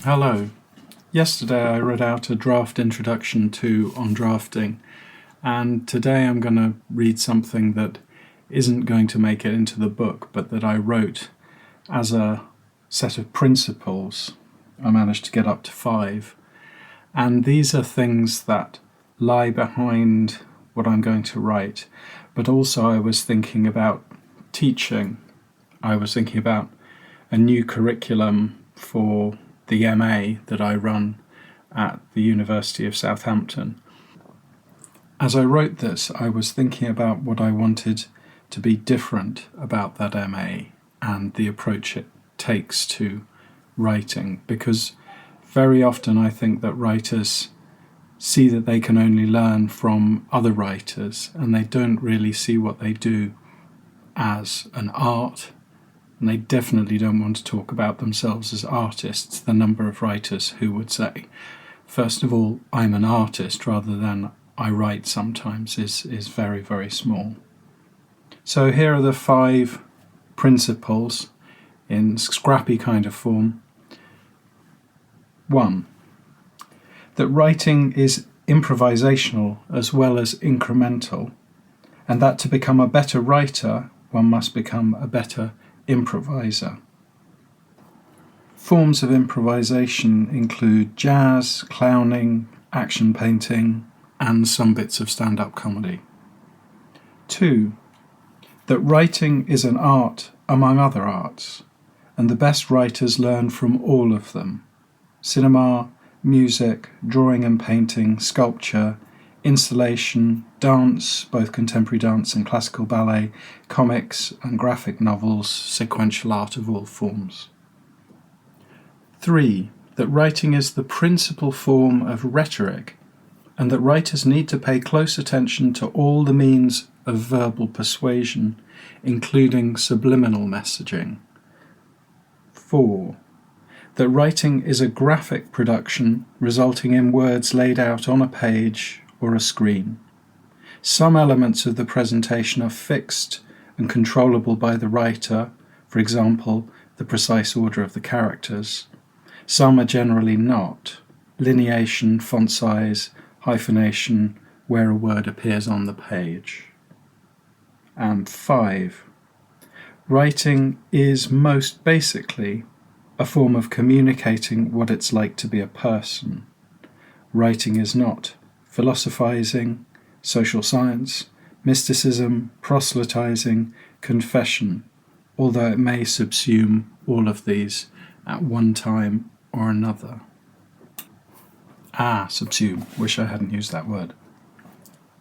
Hello. Yesterday I read out a draft introduction to On Drafting, and today I'm going to read something that isn't going to make it into the book, but that I wrote as a set of principles. I managed to get up to 5, and these are things that lie behind what I'm going to write, but also I was thinking about teaching. I was thinking about a new curriculum for the MA that I run at the University of Southampton. As I wrote this, I was thinking about what I wanted to be different about that MA and the approach it takes to writing, because very often I think that writers see that they can only learn from other writers and they don't really see what they do as an art. And they definitely don't want to talk about themselves as artists. The number of writers who would say, first of all, I'm an artist rather than I write sometimes is very, very small. So here are the 5 principles in scrappy kind of form. 1. That writing is improvisational as well as incremental, and that to become a better writer, one must become a better improviser. Forms of improvisation include jazz, clowning, action painting, and some bits of stand-up comedy. 2. That writing is an art among other arts, and the best writers learn from all of them. Cinema, music, drawing and painting, sculpture, installation, dance, both contemporary dance and classical ballet, comics and graphic novels, sequential art of all forms. 3. That writing is the principal form of rhetoric, and that writers need to pay close attention to all the means of verbal persuasion, including subliminal messaging. 4. That writing is a graphic production resulting in words laid out on a page or a screen. Some elements of the presentation are fixed and controllable by the writer, for example, the precise order of the characters. Some are generally not: lineation, font size, hyphenation, where a word appears on the page. And 5. Writing is most basically a form of communicating what it's like to be a person. Writing is not philosophizing, social science, mysticism, proselytizing, confession, although it may subsume all of these at one time or another. Subsume. Wish I hadn't used that word.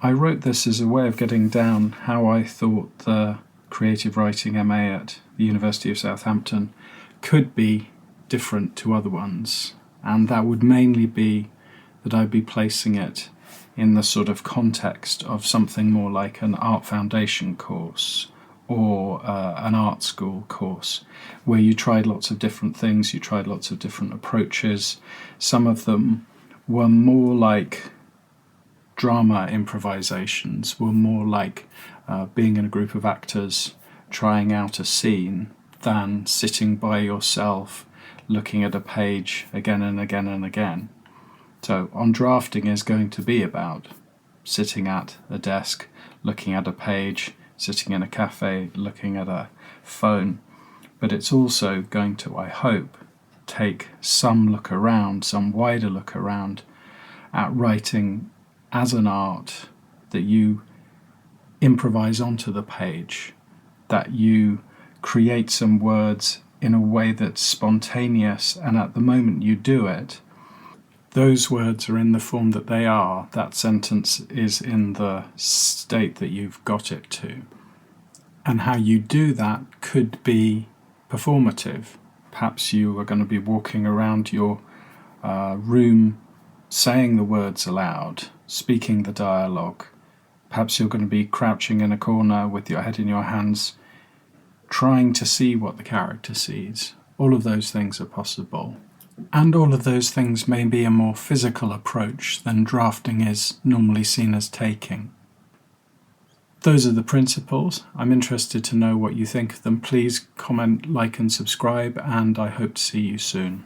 I wrote this as a way of getting down how I thought the creative writing MA at the University of Southampton could be different to other ones, and that would mainly be that I'd be placing it in the sort of context of something more like an art foundation course or an art school course, where you tried lots of different things, you tried lots of different approaches. Some of them were more like drama improvisations, were more like being in a group of actors trying out a scene than sitting by yourself looking at a page again and again and again. So On Drafting is going to be about sitting at a desk, looking at a page, sitting in a cafe, looking at a phone. But it's also going to, I hope, take some look around, some wider look around at writing as an art, that you improvise onto the page, that you create some words in a way that's spontaneous, and at the moment you do it, those words are in the form that they are, that sentence is in the state that you've got it to. And how you do that could be performative. Perhaps you are going to be walking around your room saying the words aloud, speaking the dialogue. Perhaps you're going to be crouching in a corner with your head in your hands, trying to see what the character sees. All of those things are possible. And all of those things may be a more physical approach than drafting is normally seen as taking. Those are the principles. I'm interested to know what you think of them. Please comment, like and subscribe, and I hope to see you soon.